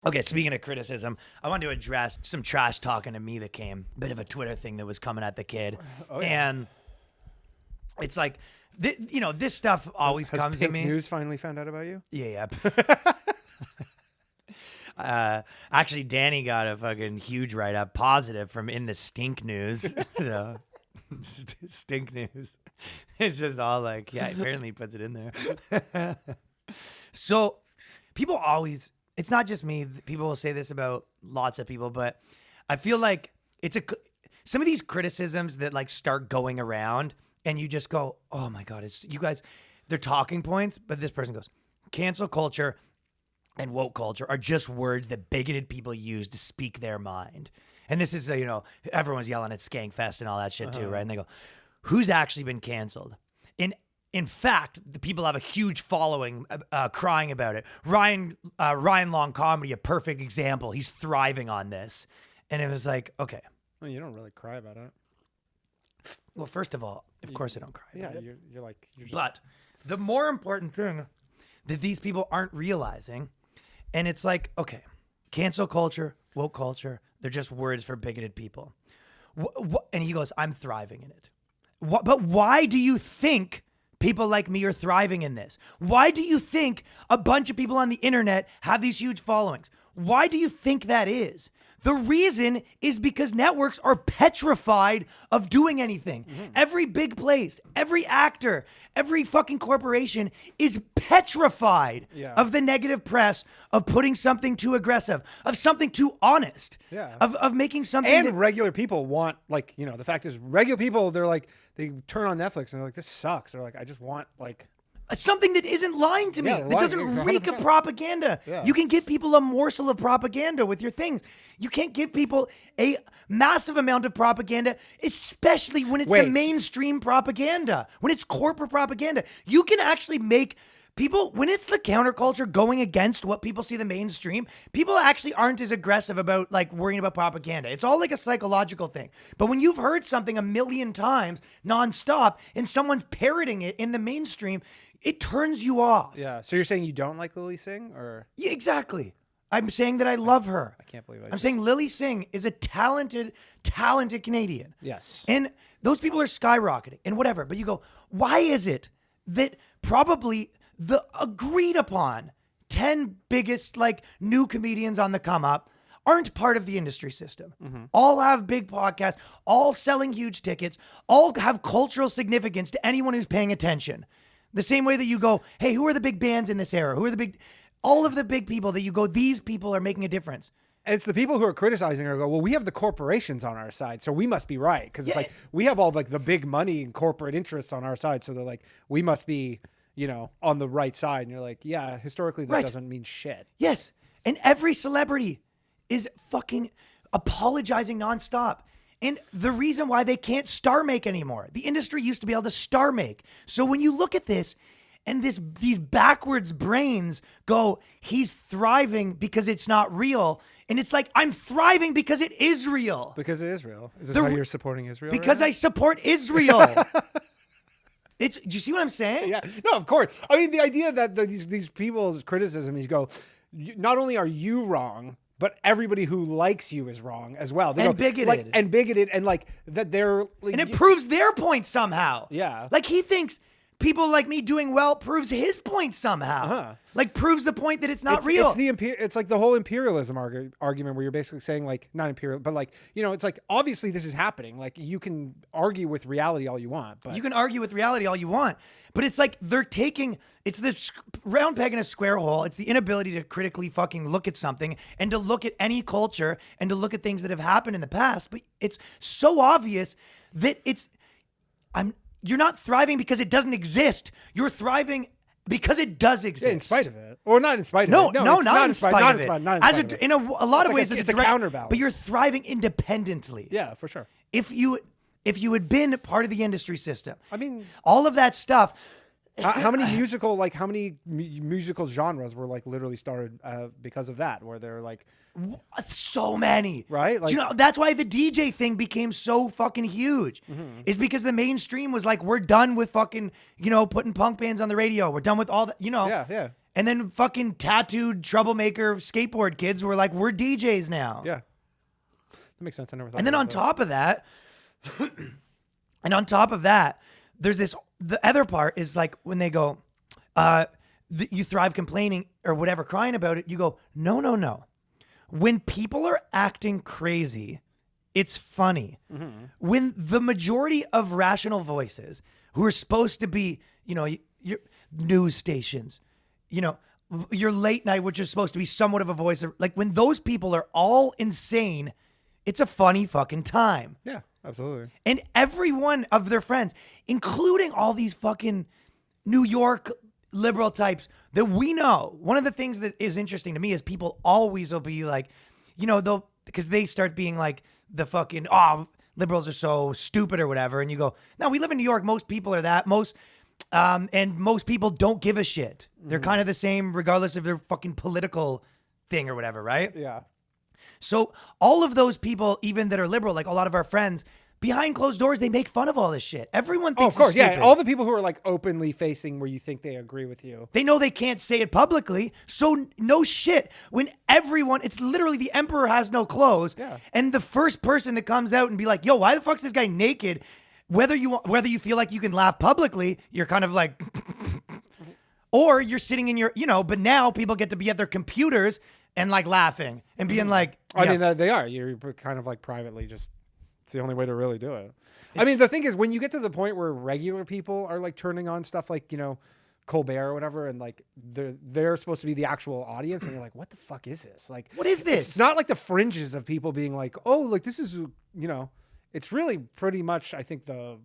Okay, speaking of criticism, I wanted to address some trash talking to me that came, a bit of a Twitter thing that was coming at the kid. Oh, yeah. And it's like, this stuff always Has comes Pink to me. News finally found out about you? Yeah. Actually, Danny got a fucking huge write-up, positive, from In the Stink News. Stink News. It's just all like, yeah, apparently he puts it in there. So people always, it's not just me. People will say this about lots of people, but I feel like some of these criticisms that like start going around and you just go, oh my God, you guys, they're talking points, but this person goes, cancel culture and woke culture are just words that bigoted people use to speak their mind. And this is, everyone's yelling at Skankfest and all that shit too, right? And they go, who's actually been canceled? In fact, the people have a huge following crying about it. Ryan Long Comedy, a perfect example. He's thriving on this. And it was like, okay. Well, you don't really cry about it. Well, first of all, of course I don't cry. Yeah, you're just... But the more important thing that these people aren't realizing, and it's like, okay, cancel culture, woke culture, they're just words for bigoted people. And he goes, I'm thriving in it. But why do you think people like me are thriving in this? Why do you think a bunch of people on the internet have these huge followings? Why do you think that is? The reason is because networks are petrified of doing anything. Mm-hmm. Every big place, every actor, every fucking corporation is petrified of the negative press, of putting something too aggressive, of something too honest, of making something. And regular people want, like, the fact is, regular people, they're like, they turn on Netflix and they're like, this sucks. They're like, I just want, like... something that isn't lying to me, that doesn't reek of propaganda. Yeah. You can give people a morsel of propaganda with your things. You can't give people a massive amount of propaganda, especially when it's the mainstream propaganda, when it's corporate propaganda. You can actually make people, when it's the counterculture going against what people see the mainstream, people actually aren't as aggressive about like worrying about propaganda. It's all like a psychological thing. But when you've heard something a million times nonstop and someone's parroting it in the mainstream, it turns you off. Yeah. So you're saying you don't like Lily Singh, or? Yeah, exactly. I'm saying that I love her. I can't believe I'm saying Lily Singh is a talented Canadian. Yes. And those people are skyrocketing and whatever. But you go, why is it that probably the agreed upon 10 biggest like new comedians on the come up aren't part of the industry system? Mm-hmm. All have big podcasts, all selling huge tickets, all have cultural significance to anyone who's paying attention. The same way that you go, hey, who are the big bands in this era? All of the big people that you go, these people are making a difference. And it's the people who are criticizing her go, well, we have the corporations on our side, so we must be right. Because it's like, we have all like the big money and corporate interests on our side. So they're like, we must be, on the right side. And you're like, yeah, historically that doesn't mean shit. Yes. And every celebrity is fucking apologizing nonstop. And the reason why they can't star make anymore, the industry used to be able to star make. So when you look at this and these backwards brains go, he's thriving because it's not real. And it's like, I'm thriving because it is real. Because it is real. Is this how you're supporting Israel? Because I support Israel. Do you see what I'm saying? Yeah. No, of course. I mean, the idea that these people's criticism, you go, not only are you wrong, but everybody who likes you is wrong as well. They and go, bigoted. And bigoted, and like that they're... Like, and it proves their point somehow. Yeah. Like he thinks people like me doing well proves his point somehow. Uh-huh. Like proves the point that it's not real. It's like the whole imperialism argument where you're basically saying like, not imperial, but like, it's like, obviously this is happening. Like you can argue with reality all you want, but you can argue with reality all you want, but it's like it's this round peg in a square hole. It's the inability to critically fucking look at something and to look at any culture and to look at things that have happened in the past. But it's so obvious that you're not thriving because it doesn't exist. You're thriving because it does exist. Yeah, in spite of it. Or not in spite of it. No, not in spite of it. In a lot of ways, it's a counterbalance. But you're thriving independently. Yeah, for sure. If you had been part of the industry system, I mean, all of that stuff. How many musical genres were like literally started because of that, where they're like so many, right? Like, that's why the DJ thing became so fucking huge, is because the mainstream was like, we're done with fucking, putting punk bands on the radio. We're done with all that, Yeah. And then fucking tattooed troublemaker skateboard kids were like, we're DJs now. Yeah. That makes sense. I never thought And then about on that. top of that, there's this, the other part is like when they go, you thrive complaining or whatever, crying about it. You go, no. When people are acting crazy, it's funny. Mm-hmm. When the majority of rational voices who are supposed to be, your news stations, your late night, which is supposed to be somewhat of a voice, like when those people are all insane, it's a funny fucking time. Yeah, absolutely. And every one of their friends, including all these fucking New York liberal types that we know. One of the things that is interesting to me is people always will be like, because they start being like the fucking, liberals are so stupid or whatever. And you go, no, we live in New York. Most people are that. And most people don't give a shit. They're kind of the same regardless of their fucking political thing or whatever, right? Yeah. So all of those people, even that are liberal, like a lot of our friends, behind closed doors, they make fun of all this shit. Everyone thinks of course, it's yeah. stupid. All the people who are like openly facing where you think they agree with you. They know they can't say it publicly, so no shit. When everyone, it's literally the emperor has no clothes, Yeah. and the first person that comes out and be like, "Yo, why the fuck's this guy naked?" Whether you feel like you can laugh publicly, you're kind of like, or you're sitting in your, but now people get to be at their computers and like laughing and being like, I yeah, mean, they are. You're kind of like privately just. It's the only way to really do it. I mean, the thing is, when you get to the point where regular people are like turning on stuff like, Colbert or whatever, and like they're supposed to be the actual audience, and you're like, what the fuck is this? Like, what is this? It's not like the fringes of people being like, oh, like this is, it's really pretty much, I think, the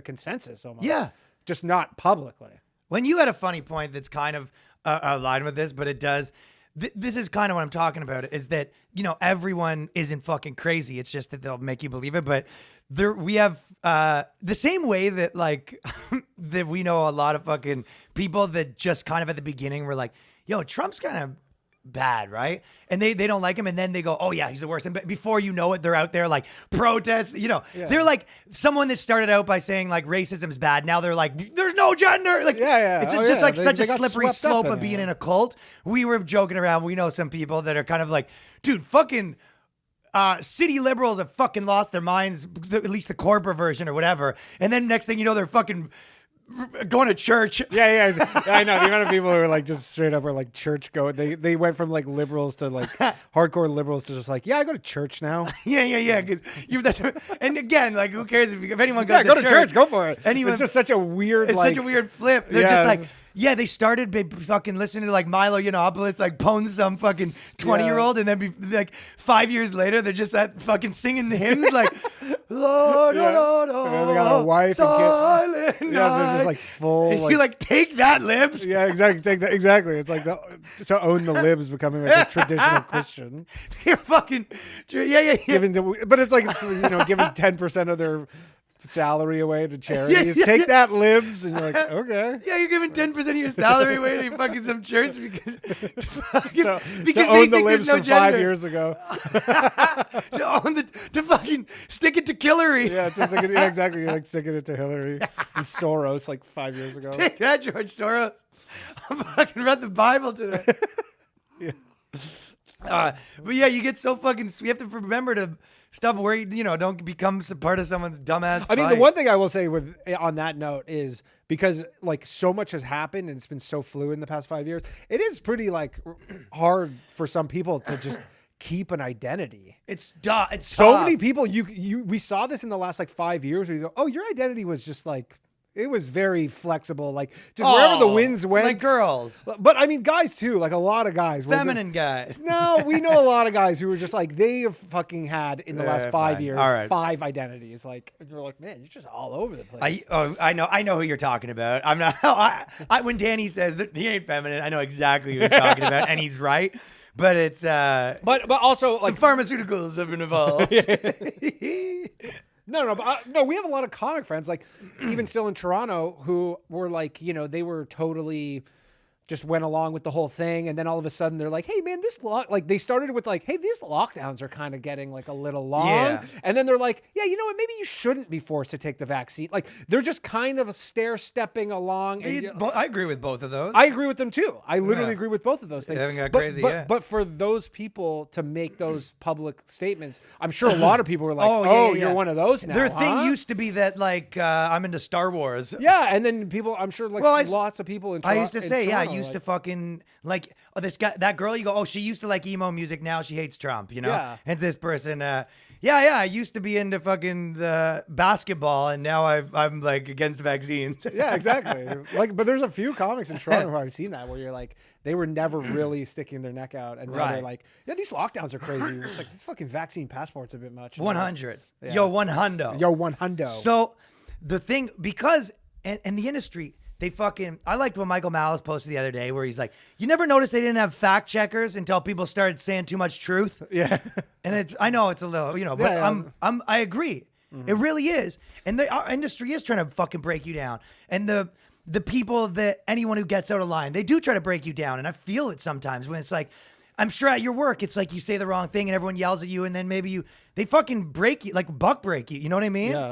consensus almost. Yeah. Just not publicly. When you had a funny point that's kind of aligned with this, but it does. This is kind of what I'm talking about, is that, everyone isn't fucking crazy. It's just that they'll make you believe it. But we have the same way that like that we know a lot of fucking people that just kind of at the beginning were like, yo, Trump's kind of bad, right? And they don't like him, and then they go, oh yeah, he's the worst. And before you know it, they're out there like protests. They're like someone that started out by saying like racism's bad. Now they're like, there's no gender. Like, it's just like such a slippery slope of being in a cult. We were joking around. We know some people that are kind of like, dude, fucking city liberals have fucking lost their minds, at least the corporate version or whatever. And then next thing you know, they're fucking going to church. Yeah, I know the amount of people who are like just straight up are like church going. They went from like liberals to like hardcore liberals to just like, yeah, I go to church now. Yeah. And again, like, who cares if anyone goes go to church, go for it. Anyone, it's just such a weird. It's like, such a weird flip. They're just like. Yeah, they started fucking listening to like Milo Yiannopoulos, like pwn some fucking 20-year-old, and then like 5 years later, they're just at fucking singing hymns like, Lord, Lord, and they got a wife and kid. Yeah, they're just like full. Like, you like take that, libs. Yeah, exactly. Take that. Exactly. It's like to own the libs becoming like a traditional Christian. You're fucking yeah. But it's like giving 10% of their salary away to charities. Take that, libs, and you're like, okay. Yeah, you're giving 10% of your salary away to fucking some church because to own the libs from 5 years ago. to fucking stick it to Hillary. Yeah, it's just like, yeah, exactly. You're like sticking it to Hillary and Soros like 5 years ago. Take that, George Soros. I fucking read the Bible today. But yeah, you get so fucking. We have to remember to stop worrying. Don't become part of someone's dumbass. I mean, the one thing I will say on that note is because like so much has happened and it's been so fluid in the past 5 years. It is pretty like hard for some people to just keep an identity. It's so tough. many people. We saw this in the last like 5 years where you go, oh, your identity was just like. It was very flexible, like just wherever the winds went. Like girls. But I mean, guys too, like a lot of guys. Feminine guys. No, we know a lot of guys who were just like, they have fucking had in the last 5 years, 5 identities. Like, and you're like, man, you're just all over the place. I know who you're talking about. I'm not, when Danny says that he ain't feminine, I know exactly who he's talking about, and he's right. But it's, but also some like pharmaceuticals have been involved. No, but we have a lot of comic friends, like even still in Toronto, who were like, they were totally just went along with the whole thing, and then all of a sudden they're like, hey man, like they started with like, hey, these lockdowns are kind of getting like a little long. Yeah. And then they're like, yeah, you know what, maybe you shouldn't be forced to take the vaccine. Like they're just kind of stair stepping along. And, I agree with both of those. I agree with them too. I literally agree with both of those things. They haven't got crazy yet. But for those people to make those public statements, I'm sure a lot of people were like, you're one of those now. Their thing used to be that like I'm into Star Wars. Yeah, and then people, I'm sure like lots of people in I used to say, Toronto, I used to fucking like this guy, that girl. You go, oh, she used to like emo music. Now she hates Trump. You know. Yeah. And this person, I used to be into fucking the basketball, and now I'm like against vaccines. Yeah, exactly. Like, but there's a few comics in Toronto who I've seen that where you're like, they were never really sticking their neck out, and now they're like, yeah, these lockdowns are crazy. It's like this fucking vaccine passport's a bit much. 100. Yeah. Yo, 100. Yo, 100. So the thing, because and the industry, they fucking, I liked what Michael Malice posted the other day where he's like, you never noticed they didn't have fact checkers until people started saying too much truth. Yeah. And I know it's a little, you know, but I agree. Mm-hmm. It really is. And our industry is trying to fucking break you down. And the people that anyone who gets out of line, they do try to break you down. And I feel it sometimes when it's like, I'm sure at your work, it's like you say the wrong thing and everyone yells at you, and then maybe they fucking break you, like buck break you. You know what I mean? Yeah.